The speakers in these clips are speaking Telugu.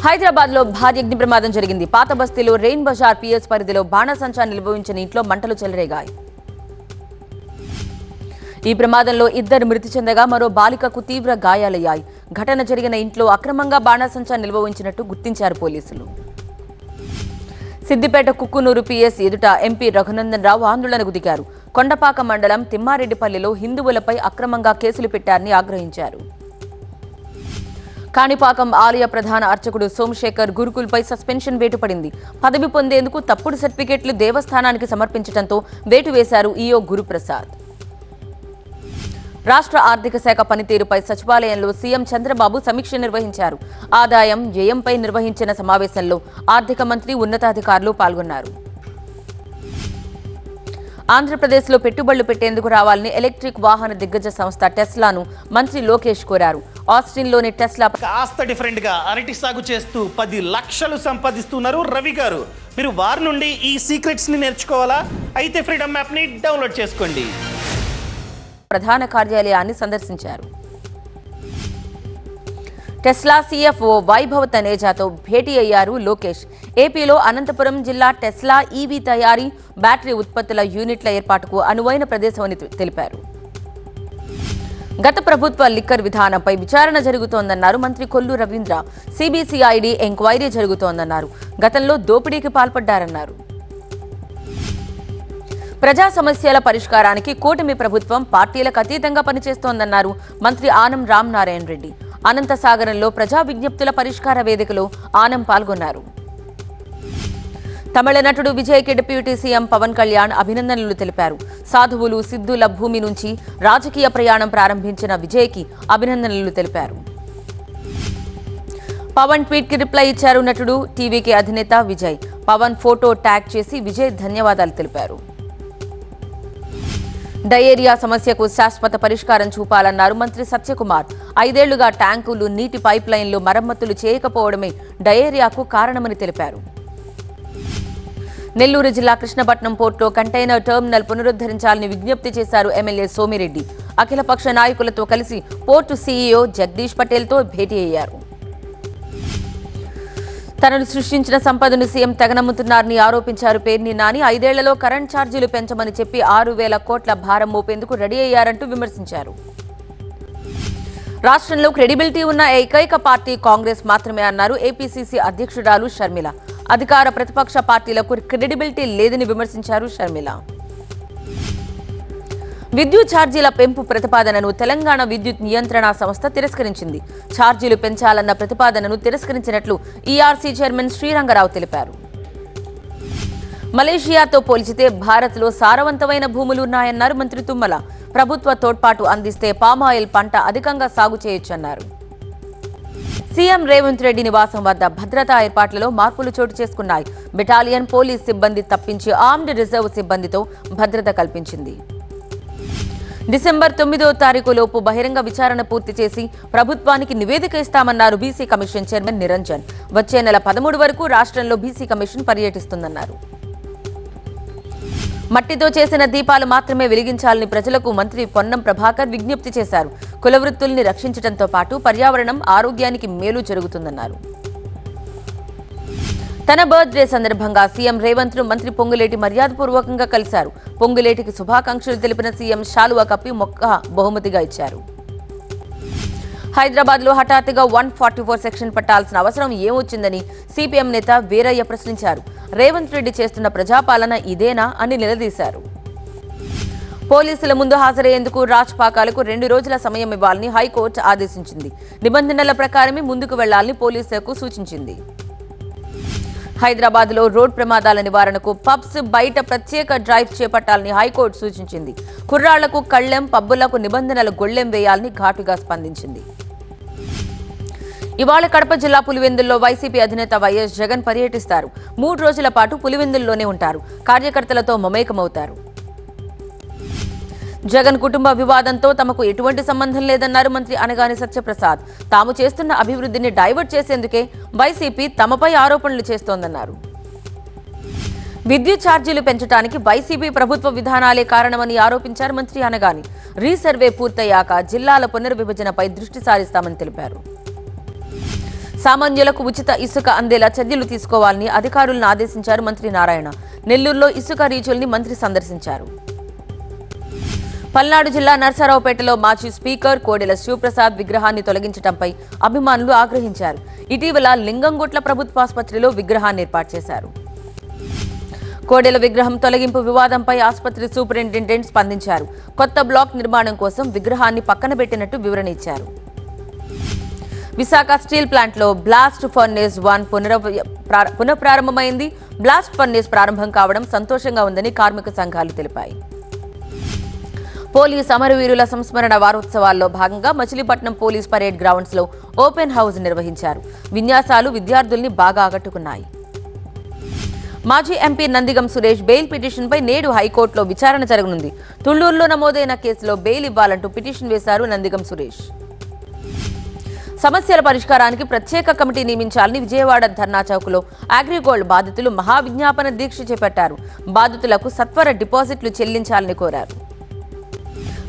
హైదరాబాద్ లో భారీ అగ్ని ప్రమాదం జరిగింది. పాత బస్తీలో రెయిన్ బజార్ పిఎస్ పరిధిలో బాణసంచా నిల్వహించిన ఇంట్లో మంటలు చెలరేగాయి. ఈ ప్రమాదంలో ఇద్దరు మృతి చెందగా మరో బాలికకు తీవ్ర గాయాలయ్యాయి. ఘటన జరిగిన ఇంట్లో అక్రమంగా బాణసంచా నిల్వహించినట్టు గుర్తించారు పోలీసులు. సిద్దిపేట కుక్కునూరు పిఎస్ ఎదుట ఎంపీ రఘునందన్ రావు ఆందోళనకు దిగారు. కొండపాక మండలం తిమ్మారెడ్డిపల్లిలో హిందువులపై అక్రమంగా కేసులు పెట్టారని ఆగ్రహించారు. కాణిపాకం ఆలయ ప్రధాన అర్చకుడు సోమశేఖర్ గురుకుల్పై సస్పెన్షన్ వేటు పడింది. పదవి పొందేందుకు తప్పుడు సర్టిఫికెట్లు దేవస్థానానికి సమర్పించడంతో వేటు వేశారు ఈఓ గురుప్రసాద్. రాష్ట్ర ఆర్థిక శాఖ పనితీరుపై సచివాలయంలో సీఎం చంద్రబాబు సమీక్ష నిర్వహించారు. ఆదాయం వ్యయంపై నిర్వహించిన సమావేశంలో ఆర్థిక మంత్రి ఉన్నతాధికారులు పాల్గొన్నారు. ఆంధ్రప్రదేశ్లో పెట్టుబడులు పెట్టేందుకు రావాలని ఎలక్ట్రిక్ వాహన దిగ్గజ సంస్థ టెస్లాను మంత్రి లోకేష్ కోరారు. ఆస్టిన్లోని టెస్లా కాస్త డిఫరెంట్ గా అరటి సాగు చేస్తూ 10 లక్షలు సంపాదిస్తున్నారు రవి గారు. మీరు వారి నుండి ఈ సీక్రెట్స్ ని నేర్చుకోవాలా? అయితే ఫ్రీడమ్ యాప్ ని డౌన్లోడ్ చేసుకోండి. ప్రధాన కార్యాలయాన్ని సందర్శించారు. టెస్లా సీఎఫ్ఓ వైభవ్ తనేజాతో భేటీ అయ్యారు లోకేష్. ఏపీలో అనంతపురం జిల్లా టెస్లా ఈవీ తయారీ, బ్యాటరీ ఉత్పత్తుల యూనిట్ల ఏర్పాటుకు అనువైన ప్రదేశమని తెలిపారు. గత ప్రభుత్వ లిక్కర్ విధానంపై విచారణ జరుగుతోందన్నారు మంత్రి కొల్లు రవీంద్ర. సిబిసిఐడి ఎంక్వైరీ జరుగుతోందన్నారు. గతంలో దోపిడీకి పాల్పడ్డారన్నారు. ప్రజా సమస్యల పరిష్కారానికి కూటమి ప్రభుత్వం పార్టీలకు అతీతంగా పనిచేస్తోందన్నారు మంత్రి ఆనం రామనారాయణ రెడ్డి. అనంతసాగరంలో ప్రజా విజ్ఞప్తుల పరిష్కార వేదికలో ఆనం పాల్గొన్నారు. తమిళ నటుడు విజయ్కి డిప్యూటీ సీఎం పవన్ కళ్యాణ్ అభినందనలు తెలిపారు. సాధువులు సిద్ధుల భూమి నుంచి రాజకీయ ప్రయాణం ప్రారంభించిన విజయ్కి అభినందనలు తెలిపారు. పవన్ ట్వీట్ కి రిప్లై ఇచ్చారు నటుడు. టీవీకి అధినేత విజయ్ పవన్ ఫోటో ట్యాగ్ చేసి విజయ్ ధన్యవాదాలు తెలిపారు. డయేరియా సమస్యకు శాశ్వత పరిష్కారం చూపాలన్నారు మంత్రి సత్యకుమార్. 5 ఏళ్లుగా ట్యాంకులు, నీటి పైప్ లైన్లు మరమ్మతులు చేయకపోవడమే డయేరియాకు కారణమని తెలిపారు. నెల్లూరు జిల్లా కృష్ణపట్నం పోర్టులో కంటైనర్ టెర్మినల్ పునరుద్ధరించాలని విజ్ఞప్తి చేశారు ఎమ్మెల్యే సోమిరెడ్డి. అఖిలపక్ష నాయకులతో కలిసి పోర్టు సీఈఓ జగదీష్ పటేల్తో భేటీ అయ్యారు. తనను సృష్టించిన సంపదను సీఎం తెగనమ్ముతున్నారని ఆరోపించారు పేర్ని నాని. 5 ఏళ్లలో కరెంట్ ఛార్జీలు పెంచమని చెప్పి 6,000 కోట్ల భారం మోపేందుకు రెడీ అయ్యారంటూ విమర్శించారు. రాష్ట్రంలో క్రెడిబిలిటీ ఉన్న ఏకైక పార్టీ కాంగ్రెస్ మాత్రమే అన్నారు ఏపీసీసీ అధ్యక్షురాలు షర్మిల. అధికార ప్రతిపక్ష పార్టీలకు క్రెడిబిలిటీ లేదని విమర్శించారు షర్మిల. విద్యుత్ ఛార్జీల పెంపు ప్రతిపాదనను తెలంగాణ విద్యుత్ నియంత్రణ సంస్థ తిరస్కరించింది. ఛార్జీలు పెంచాలన్న ప్రతిపాదనను తిరస్కరించినట్లు ఈఆర్సీ చైర్మన్ శ్రీరంగరావు తెలిపారు. మలేషియాతో పోల్చితే భారత్లో సారవంతమైన భూములు ఉన్నాయన్నారు మంత్రి తుమ్మల. ప్రభుత్వ తోడ్పాటు అందిస్తే పామాయిల్ పంట అధికంగా సాగు చేయొచ్చన్నారు. సీఎం రేవంత్ రెడ్డి నివాసం వద్ద భద్రతా ఏర్పాట్లలో మార్పులు చోటు చేసుకున్నాయి. బెటాలియన్ పోలీస్ సిబ్బంది తప్పించి ఆర్మ్డ్ రిజర్వ్ సిబ్బందితో భద్రత కల్పించింది. డిసెంబర్ 9వ తారీఖు లోపు బహిరంగ విచారణ పూర్తి చేసి ప్రభుత్వానికి నివేదిక ఇస్తామన్నారు బీసీ కమిషన్ చైర్మన్ నిరంజన్. వచ్చే నెల 13 వరకు రాష్ట్రంలో బీసీ కమిషన్ పర్యటిస్తుందన్నారు. మట్టితో చేసిన దీపాలు మాత్రమే వెలిగించాలని ప్రజలకు మంత్రి పొన్నం ప్రభాకర్ విజ్ఞప్తి చేశారు. కుల వృత్తుల్ని రక్షించడంతో పాటు పర్యావరణం, ఆరోగ్యానికి మేలు జరుగుతుందన్నారు. తన బర్త్డే సందర్భంగా సీఎం రేవంత్ ను మంత్రి పొంగులేటి మర్యాదపూర్వకంగా కలిశారు. పొంగులేటికి శుభాకాంక్షలు తెలిపిన సీఎం శాలువా కప్పి మొక్క బహుమతిగా ఇచ్చారు. హైదరాబాద్ లో హఠాత్తుగా 144 సెక్షన్ పట్టాల్సిన అవసరం ఏమొచ్చిందని సిపిఎం నేత వీరయ్య ప్రశ్నించారు. రేవంత్ రెడ్డి చేస్తున్న ప్రజాపాలన ఇదేనా అని నిలదీశారు. పోలీసుల ముందు హాజరయ్యేందుకు రాజ్పాకాలకు 2 రోజుల సమయం ఇవ్వాలని హైకోర్టు ఆదేశించింది. నిబంధనల ప్రకారమే ముందుకు వెళ్లాలని పోలీసులకు సూచించింది. హైదరాబాద్ లో రోడ్ ప్రమాదాల నివారణకు పబ్స్ బయట ప్రత్యేక డ్రైవ్ చేపట్టాలని హైకోర్టు సూచించింది. కుర్రాళ్లకు కళ్లెం, పబ్బులకు నిబంధనల గొళ్లెం వేయాలని ఘాటుగా స్పందించింది. ఇవాళ కడప జిల్లా పులివెందుల్లో వైసీపీ అధినేత వైఎస్ జగన్ పర్యటిస్తారు. 3 రోజుల పాటు పులివెందుల్లోనే ఉంటారు. కార్యకర్తలతో మమేకమవుతారు. జగన్ కుటుంబ వివాదంతో తమకు ఎటువంటి సంబంధం లేదన్నారు మంత్రి అనగాని సత్యప్రసాద్. తాము చేస్తున్న అభివృద్ధిని డైవర్ట్ చేసేందుకే వైసీపీ తమపై ఆరోపణలు చేస్తోందన్నారు. విద్యుత్ ఛార్జీలు పెంచడానికి వైసీపీ ప్రభుత్వ విధానాలే కారణమని ఆరోపించారు మంత్రి అనగాని. రీసర్వే పూర్తయ్యాక జిల్లాల పునర్విభజనపై దృష్టి సారిస్తామని తెలిపారు. సామాన్యులకు ఉచిత ఇసుక అందేలా చర్యలు తీసుకోవాలని అధికారులను ఆదేశించారు మంత్రి నారాయణ. నెల్లూరులో ఇసుక రీచుల్ని మంత్రి సందర్శించారు. పల్నాడు జిల్లా నర్సరావుపేటలో మాజీ స్పీకర్ కోడెల శివప్రసాద్ విగ్రహాన్ని తొలగించడంపై అభిమానులు ఆగ్రహించారు. ఇటీవల లింగంగుట్ల ప్రభుత్వాసుపత్రిలో విగ్రహాన్ని ఏర్పాటు చేశారు. కోడెల విగ్రహం తొలగింపు వివాదంపై ఆసుపత్రి సూపరింటెండెంట్ స్పందించారు. కొత్త బ్లాక్ నిర్మాణం కోసం విగ్రహాన్ని పక్కన పెట్టినట్టు వివరణ ఇచ్చారు. విశాఖ స్టీల్ ప్లాంట్లో బ్లాస్ట్ ఫర్నేస్ 1 పునఃప్రారంభమైంది. బ్లాస్ట్ ఫర్నేస్ ప్రారంభం కావడం సంతోషంగా ఉందని కార్మిక సంఘాలు తెలిపాయి. పోలీస్ అమరవీరుల సంస్మరణ వారోత్సవాల్లో భాగంగా మచిలీపట్నం పోలీస్ పరేడ్ గ్రౌండ్స్ లో ఓపెన్ హౌస్ నిర్వహించారు. విన్యాసాలు విద్యార్థుల్ని బాగా ఆకట్టుకున్నాయి. మాజీ ఎంపీ నందిగం సురేష్ బెయిల్ పిటిషన్పై నేడు హైకోర్టులో విచారణ జరగనుంది. తుళ్లూరులో నమోదైన కేసులో బెయిల్ ఇవ్వాలంటూ పిటిషన్ వేశారు నందిగం సురేష్. సమస్యల పరిష్కారానికి ప్రత్యేక కమిటీ నియమించాలని విజయవాడ ధర్నా చౌక్లో అగ్రిగోల్డ్ బాధితులు మహావిజ్ఞాపన దీక్ష చేపట్టారు. బాధితులకు సత్వర డిపాజిట్లు చెల్లించాలని కోరారు.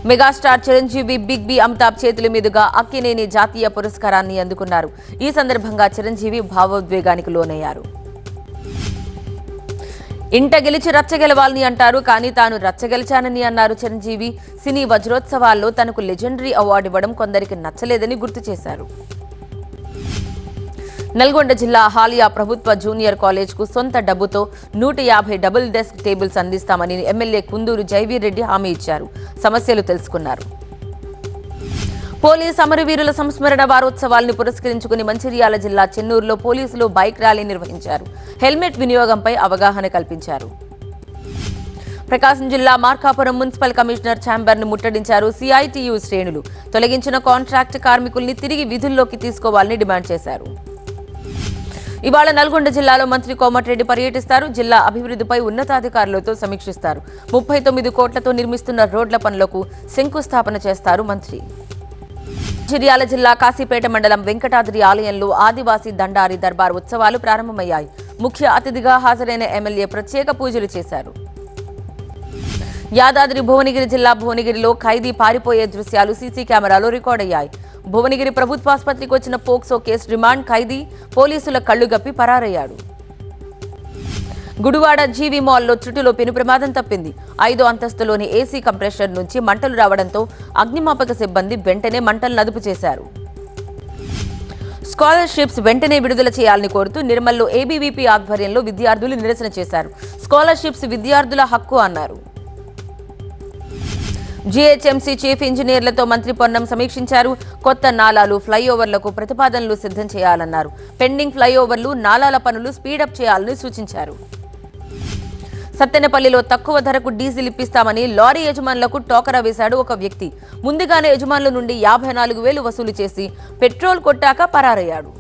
Megastar Chiranjeevi big B Amitabh చేతుల మీదుగా అక్కినేని జాతీయ పురస్కారాన్ని అందుకున్నారు. ఈ సందర్భంగా చిరంజీవి భావోద్వేగానికి లోనయ్యారు. ఇంట గెలిచి రచ్చగెలవాలని అంటారు, కానీ తాను రచ్చగెలిచానని అన్నారు చిరంజీవి. సినీ వజ్రోత్సవాల్లో తనకు లెజెండరీ అవార్డు ఇవ్వడం కొందరికి నచ్చలేదని గుర్తు చేశారు. నల్గొండ జిల్లా హాలియా ప్రభుత్వ జూనియర్ కాలేజ్కు సొంత డబ్బుతో 150 డబుల్ డెస్క్ టేబుల్స్ అందిస్తామని ఎమ్మెల్యే కుందూరు జైవీరెడ్డి హామీ ఇచ్చారు. సమస్యలు తెలుసుకున్నారు. పోలీస్ అమరవీరుల సంస్మరణ వారోత్సవాలను పురస్కరించుకుని మంచిర్యాల జిల్లా చెన్నూరులో పోలీసులు బైక్ ర్యాలీ నిర్వహించారు. హెల్మెట్ వినియోగంపై అవగాహన కల్పించారు. ప్రకాశం జిల్లా మార్కాపురం మున్సిపల్ కమిషనర్ ఛాంబర్ను ముట్టడించారు సిఐటియు శ్రేణులు. తొలగించిన కాంట్రాక్ట్ కార్మికుల్ని తిరిగి విధుల్లోకి తీసుకోవాలని డిమాండ్ చేశారు. ఇవాళ నల్గొండ జిల్లాలో మంత్రి కోమటిరెడ్డి పర్యటిస్తారు. జిల్లా అభివృద్ధిపై ఉన్నతాధికారులతో సమీక్షిస్తారు. 39 కోట్లతో నిర్మిస్తున్న రోడ్ల పనులకు శంకుస్థాపన చేస్తారు మంత్రి. మంచిర్యాల జిల్లా కాశీపేట మండలం వెంకటాద్రి ఆలయంలో ఆదివాసీ దండారి దర్బార్ ఉత్సవాలు ప్రారంభమయ్యాయి. ముఖ్య అతిథిగా హాజరైన ఎమ్మెల్యే ప్రత్యేక పూజలు చేశారు. యాదాద్రి భువనగిరి జిల్లా భువనగిరిలో ఖైదీ పారిపోయే దృశ్యాలు సీసీ కెమెరాలో రికార్డయ్యాయి. భువనగిరి ప్రభుత్వాసుపత్రికి వచ్చిన పోక్సో కేసు రిమాండ్ ఖైదీ పోలీసుల కళ్లుగప్పి పరారయ్యాడు. గుడివాడ జీవీ మాల్లో త్రుటిలో పెను ప్రమాదం తప్పింది. 5వ అంతస్తులోని ఏసీ కంప్రెషర్ నుంచి మంటలు రావడంతో అగ్నిమాపక సిబ్బంది వెంటనే మంటలను అదుపు చేశారు. స్కాలర్షిప్స్ వెంటనే విడుదల చేయాలని కోరుతూ నిర్మల్లో ఏబీవీపీ ఆధ్వర్యంలో విద్యార్థులు నిరసన చేశారు. స్కాలర్షిప్స్ విద్యార్థుల హక్కు అన్నారు. జీహెచ్ఎంసీ చీఫ్ ఇంజనీర్లతో మంత్రి పొన్నం సమీక్షించారు. కొత్త నాలాలు, ఫ్లైఓవర్లకు ప్రతిపాదనలు సిద్ధం చేయాలన్నారు. పెండింగ్ ఫ్లైఓవర్లు, నాలాల పనులు స్పీడప్ చేయాలని సూచించారు. సత్తెనపల్లిలో తక్కువ ధరకు డీజిల్ ఇప్పిస్తామని లారీ యజమానులకు టోకరా వేశాడు ఒక వ్యక్తి. ముందుగానే యజమానుల నుండి 54,000 వసూలు చేసి పెట్రోల్ కొట్టాక పరారయ్యాడు.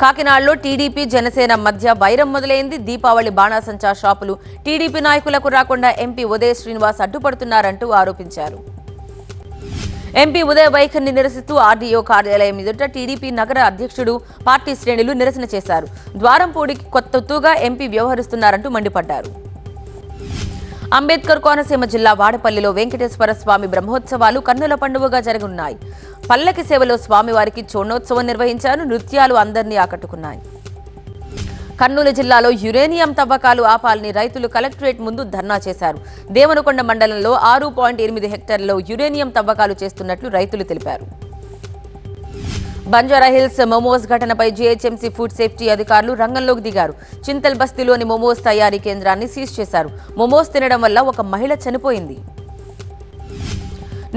కాకినాడలో టీడీపీ జనసేన మధ్య వైరం మొదలైంది. దీపావళి బాణాసంచా షాపులు టీడీపీ నాయకులకు రాకుండా ఎంపీ ఉదయ్ శ్రీనివాస్ అడ్డుపడుతున్నారంటూ ఆరోపించారు. ఎంపీ ఉదయ్ వైఖరిని నిరసిస్తూ ఆర్డీఓ కార్యాలయం ఎదుట టీడీపీ నగర అధ్యక్షుడు, పార్టీ శ్రేణులు నిరసన చేశారు. ద్వారంపూడికి కొత్తగా ఎంపీ వ్యవహరిస్తున్నారంటూ మండిపడ్డారు. అంబేద్కర్ కోనసీమ జిల్లా వాడపల్లిలో వెంకటేశ్వర స్వామి బ్రహ్మోత్సవాలు కన్నుల పండుగగా జరగనున్నాయి. పల్లకి సేవలో స్వామివారికి చోణోత్సవం నిర్వహించారు. నృత్యాలు అందరినీ ఆకట్టుకున్నాయి. కర్నూలు జిల్లాలో యురేనియం తవ్వకాలు ఆపాలని రైతులు కలెక్టరేట్ ముందు ధర్నా చేశారు. దేవనకొండ మండలంలో 6.8 హెక్టార్లలో యురేనియం తవ్వకాలు చేస్తున్నట్లు రైతులు తెలిపారు. బంజారాహిల్స్ మోమోస్ ఘటనపై జీహెచ్ఎంసీ ఫుడ్ సేఫ్టీ అధికారులు రంగంలోకి దిగారు. చింతల్ బస్తీలోని మోమోస్ తయారీ కేంద్రాన్ని సీజ్ చేశారు. మోమోస్ తినడం వల్ల ఒక మహిళ చనిపోయింది.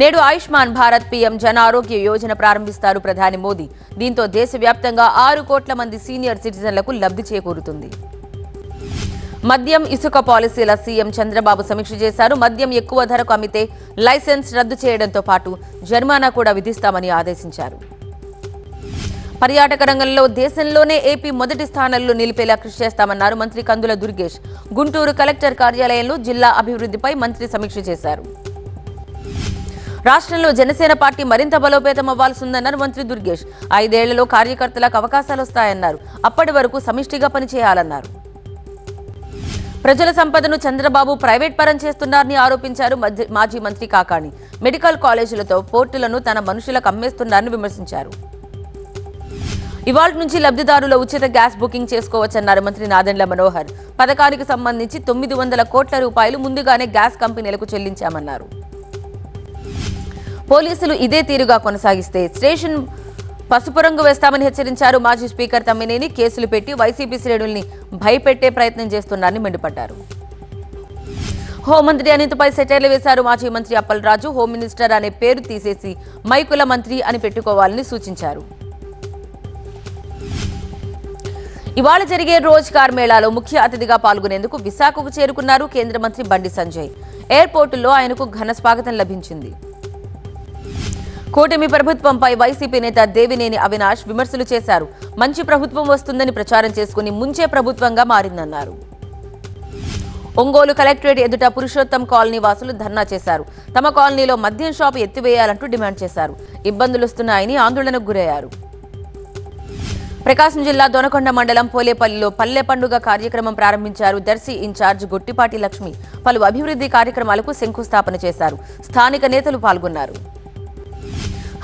నేడు ఆయుష్మాన్ భారత్ పీఎం జన ఆరోగ్య యోజన ప్రారంభిస్తారు ప్రధాని మోదీ. దీంతో దేశవ్యాప్తంగా 6 కోట్ల మంది సీనియర్ సిటిజన్లకు లబ్ధి చేకూరుతుంది. మద్యం, ఇసుక పాలసీల సీఎం చంద్రబాబు సమీక్ష చేశారు. మద్యం ఎక్కువ ధరకు అమ్మితే లైసెన్స్ రద్దు చేయడంతో పాటు జరిమానా కూడా విధిస్తామని ఆదేశించారు. పర్యాటక రంగంలో దేశంలోనే ఏపీ మొదటి స్థానంలో నిలిపేలా కృషి చేస్తామన్నారు మంత్రి కందుల దుర్గేష్. గుంటూరు కలెక్టర్ కార్యాలయంలో జిల్లా అభివృద్ధిపై మంత్రి సమీక్ష చేశారు. రాష్ట్రంలో జనసేన పార్టీ మరింత బలోపేతం అవ్వాల్సిందన్నారు మంత్రి దుర్గేష్. 5 ఏళ్లలో కార్యకర్తలకు అవకాశాలు వస్తాయన్నారు. అప్పటి వరకు సమిష్టిగా పనిచేయాలన్నారు. ప్రజల సంపదను చంద్రబాబు ప్రైవేట్ పరం చేస్తున్నారని ఆరోపించారు మాజీ మంత్రి కాకాణి. మెడికల్ కాలేజీలతో పోర్టులను తన మనుషులకు అమ్మేస్తున్నారని విమర్శించారు. ఇవాళ నుంచి లబ్ధిదారుల ఉచిత గ్యాస్ బుకింగ్ చేసుకోవచ్చన్నారు మంత్రి నాదెండ్ల మనోహర్. పథకానికి సంబంధించి 900 కోట్ల రూపాయలు ముందుగానే గ్యాస్ కంపెనీలకు చెల్లించామన్నారు. పోలీసులు ఇదే తీరుగా కొనసాగిస్తే స్టేషన్ పసుపు రంగు వేస్తామని హెచ్చరించారు. మాజీ స్పీకర్ తమ్మినేని కేసులు పెట్టి వైసీపీ శ్రేణుల్ని భయపెట్టే ప్రయత్నం చేస్తున్నారని మండిపడ్డారు. హోంమంత్రి అనితపై సెటైర్లు వేశారు మాజీ మంత్రి అప్పలరాజు. హోమ్ మినిస్టర్ అనే పేరు తీసేసి మైకుల మంత్రి అని పెట్టుకోవాలని సూచించారు. ఇవాళ జరిగే రోజ్గార్ మేళాలో ముఖ్య అతిథిగా పాల్గొనేందుకు విశాఖకు చేరుకున్నారు కేంద్ర మంత్రి బండి సంజయ్. ఎయిర్పోర్టులో ఆయనకు ఘన స్వాగతం లభించింది. కూటమి ప్రభుత్వంపై వైసీపీ నేత దేవినేని అవినాష్ విమర్శలు చేశారు. మంచి ప్రభుత్వం వస్తుందని ప్రచారం చేసుకుని ముంచే ప్రభుత్వంగా మారిందన్నారు. ఒంగోలు కలెక్టరేట్ ఎదుట పురుషోత్తం కాలనీ వాసులు ధర్నా చేశారు. తమ కాలనీలో మద్యం షాపు ఎత్తివేయాలంటూ డిమాండ్ చేశారు. ఇబ్బందులొస్తున్నాయని ఆందోళనకు గురయ్యారు. ప్రకాశం జిల్లా దొనకొండ మండలం పోలేపల్లిలో పల్లె పండుగ కార్యక్రమం ప్రారంభించారు. దర్శి ఇన్ఛార్జ్ గొట్టిపాటి లక్ష్మి పలు అభివృద్ధి కార్యక్రమాలకు శంకుస్థాపన చేశారు. స్థానిక నేతలు పాల్గొన్నారు.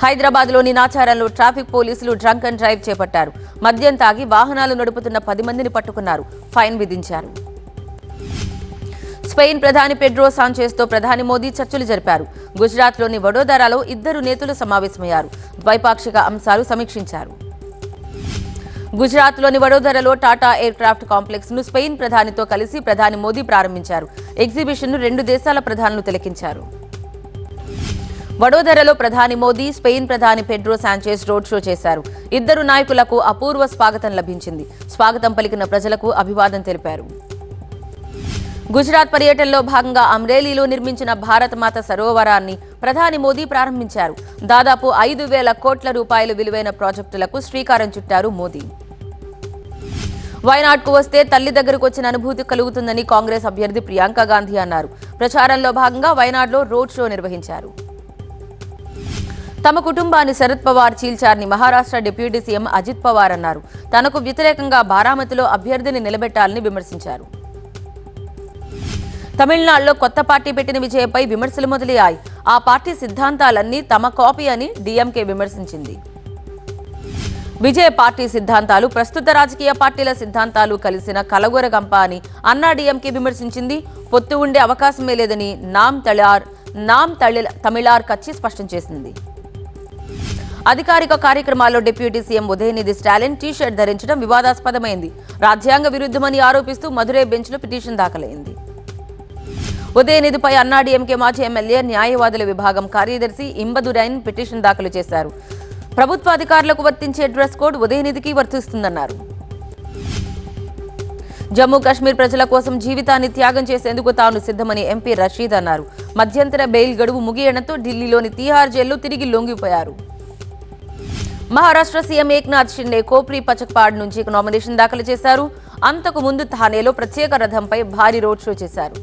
హైదరాబాద్లోని నాచారంలో ట్రాఫిక్ పోలీసులు డ్రంక్ అండ్ డ్రైవ్ చేపట్టారు. మద్యం తాగి వాహనాలు నడుపుతున్న 10 మందిని పట్టుకున్నారు. ఫైన్ విధించారు. స్పెయిన్ ప్రధాని పెడ్రో సాంచెజ్తో ప్రధాని మోదీ చర్చలు జరిపారు. గుజరాత్లోని వడోదరాలో ఇద్దరు నేతలు సమావేశమయ్యారు. ద్వైపాక్షిక అంశాలు సమీక్షించారు. గుజరాత్లోని వడోదరలో టాటా ఎయిర్ క్రాఫ్ట్ కాంప్లెక్స్ ను స్పెయిన్ ప్రధానితో కలిసి ప్రధాని మోదీ ప్రారంభించారు. ఎగ్జిబిషన్ ను 2 దేశాల ప్రధానులు తిలకించారు. వడోదరలో ప్రధాని మోదీ, స్పెయిన్ ప్రధాని పెడ్రో సాంచెజ్ రోడ్ షో చేశారు. ఇద్దరు నాయకులకు అపూర్వ స్వాగతం లభించింది. స్వాగతం పలికిన ప్రజలకు అభివాదం తెలిపారు. గుజరాత్ పర్యటనలో భాగంగా అమ్రేలీలో నిర్మించిన భారతమాత సరోవరాన్ని ప్రధాని మోదీ ప్రారంభించారు. దాదాపు 5,000 కోట్ల రూపాయల విలువైన ప్రాజెక్టులకు శ్రీకారం చుట్టారు మోదీ. వయనాడ్కు వస్తే తల్లి దగ్గరకు వచ్చిన అనుభూతి కలుగుతుందని కాంగ్రెస్ అభ్యర్థి ప్రియాంక గాంధీ అన్నారు. ప్రచారంలో భాగంగా వయనాడ్లో రోడ్ షో నిర్వహించారు. తమ కుటుంబాన్ని శరద్ పవార్ చీల్చారని మహారాష్ట్ర డిప్యూటీ సీఎం అజిత్ పవార్ అన్నారు. తనకు వ్యతిరేకంగా బారామతిలో అభ్యర్థిని నిలబెట్టాలని విమర్శించారు. తమిళనాడులో కొత్త పార్టీ పెట్టిన విజయపై విమర్శలు మొదలయ్యాయి. ఆ పార్టీ సిద్ధాంతాలన్నీ తమ కాపీ అని డీఎంకే విమర్శించింది. విజయ్ పార్టీ సిద్ధాంతాలు ప్రస్తుత రాజకీయ పార్టీల సిద్ధాంతాలు కలిసిన కలగొరగంప అని అన్నా డీఎంకే విమర్శించింది. పొత్తు ఉండే అవకాశమే లేదని నామ్ తమిళార్ కచ్చి స్పష్టం చేసింది. అధికారిక కార్యక్రమాల్లో deputy CM Udhayanidhi Stalin T-shirt ధరించడం వివాదాస్పదమైంది. రాజ్యాంగ విరుద్ధమని ఆరోపిస్తూ మదురై బెంచ్లో పిటిషన్ దాఖలైంది. ఉదయనిధిపై అన్నాడీఎంకే మాజీ ఎమ్మెల్యే న్యాయవాదుల విభాగం కార్యదర్శి ఇంబదురైన్ పిటిషన్ దాఖలు చేశారు. ప్రభుత్వ అధికారులకు వర్తించే డ్రెస్ కోడ్ ఉదయనిధికి వర్తిస్తుందన్నారు. జమ్మూ కాశ్మీర్ ప్రజల కోసం జీవితాన్ని త్యాగం చేసేందుకు తాను సిద్ధమని ఎంపీ రషీద్ అన్నారు. మధ్యంతర బెయిల్ గడువు ముగియడంతో ఢిల్లీలోని తీహార్ జైల్లో తిరిగి లొంగిపోయారు. మహారాష్ట్ర సీఎం ఏక్నాథ్ షిండే కోప్రీ పచక్పాడ్ నుంచి నామినేషన్ దాఖలు చేశారు. అంతకు ముందు థానేలో ప్రత్యేక రథంపై భారీ రోడ్ షో చేశారు.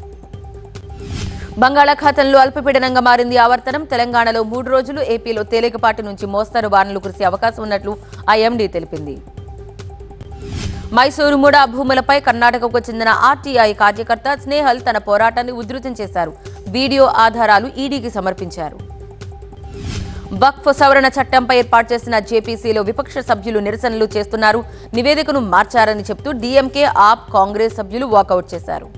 బంగాళాఖాతంలో అల్పపీడనంగా మారింది ఆవర్తనం. తెలంగాణలో 3 రోజులు, ఏపీలో తేలికపాటి నుంచి మోస్తరు వానలు కురిసే అవకాశం ఉన్నట్లు ఐఎండీ తెలిపింది. మైసూరు ముడా భూములపై కర్ణాటకకు చెందిన ఆర్టీఐ కార్యకర్త స్నేహల్ తన పోరాటాన్ని ఉధృతం చేశారు. వీడియో ఆధారాలు ఈడీకి సమర్పించారు. వక్ఫ్ సవరణ చట్టంపై ఏర్పాటు చేసిన జేపీసీలో విపక్ష సభ్యులు నిరసనలు చేస్తున్నారు. నివేదికను మార్చారని చెబుతూ డీఎంకే, ఆప్, కాంగ్రెస్ సభ్యులు వాకౌట్ చేశారు.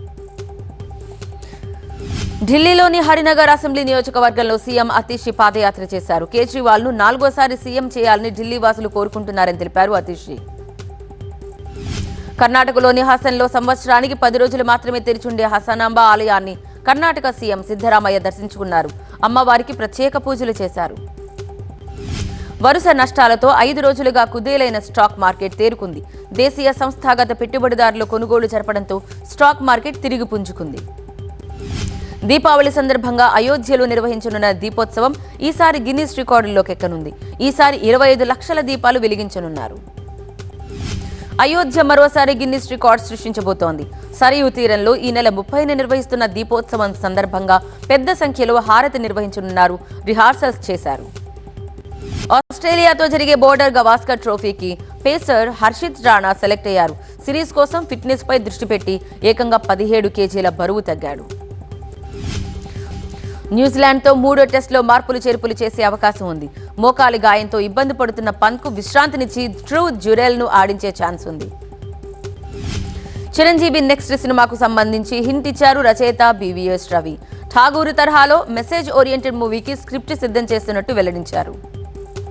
ఢిల్లీలోని హరినగర్ అసెంబ్లీ నియోజకవర్గంలో సీఎం అతీషి పాదయాత్ర చేశారు. కేజ్రీవాల్ ను 4వ సారి సీఎం చేయాలని ఢిల్లీ వాసులు కోరుకుంటున్నారని తెలిపారు అతీషి. కర్ణాటకలోని హాసన్లో సంవత్సరానికి 10 రోజులు మాత్రమే తెరిచుండే హసనాంబ ఆలయాన్ని కర్ణాటక సీఎం సిద్ధరామయ్య దర్శించుకున్నారు. అమ్మవారికి ప్రత్యేక పూజలు చేశారు. వరుస నష్టాలతో 5 రోజులుగా కుదేలైన స్టాక్ మార్కెట్ తేరుకుంది. దేశీయ సంస్థాగత పెట్టుబడిదారులు కొనుగోలు జరపడంతో స్టాక్ మార్కెట్ తిరిగి పుంజుకుంది. దీపావళి సందర్భంగా అయోధ్యలో నిర్వహించనున్న దీపోత్సవం ఈసారి గిన్నిస్ రికార్డుల్లోకి ఎక్కనుంది. ఈసారి 25 లక్షల దీపాలు వెలిగించనున్నారు. అయోధ్య మరోసారి గిన్నిస్ రికార్డ్ సృష్టించబోతోంది. సరియు తీరంలో ఈ నెల 30న నిర్వహిస్తున్న దీపోత్సవం సందర్భంగా పెద్ద సంఖ్యలో హారతి నిర్వహించనున్నారు. రిహార్సల్స్ చేశారు. ఆస్ట్రేలియాతో జరిగే బోర్డర్ గవాస్కర్ ట్రోఫీకి పేసర్ హర్షిత్ రాణా సెలెక్ట్ అయ్యారు. సిరీస్ కోసం ఫిట్నెస్ పై దృష్టి పెట్టి ఏకంగా 17 కేజీల బరువు తగ్గాడు. న్యూజిలాండ్తో మూడో టెస్టులో మార్పులు చేర్పులు చేసే అవకాశం ఉంది. మోకాలి గాయంతో ఇబ్బంది పడుతున్న పంత్కు విశ్రాంతినిచ్చి ధ్రువ్ జురెల్ను ఆడించే ఛాన్స్ ఉంది. చిరంజీవి నెక్స్ట్ సినిమాకు సంబంధించి హింట్ ఇచ్చారు రచయిత బివిఎస్ రవి. ఠాగూర్ తరహాలో మెసేజ్ ఓరియంటెడ్ మూవీకి స్క్రిప్ట్ సిద్ధం చేస్తున్నట్టు వెల్లడించారు.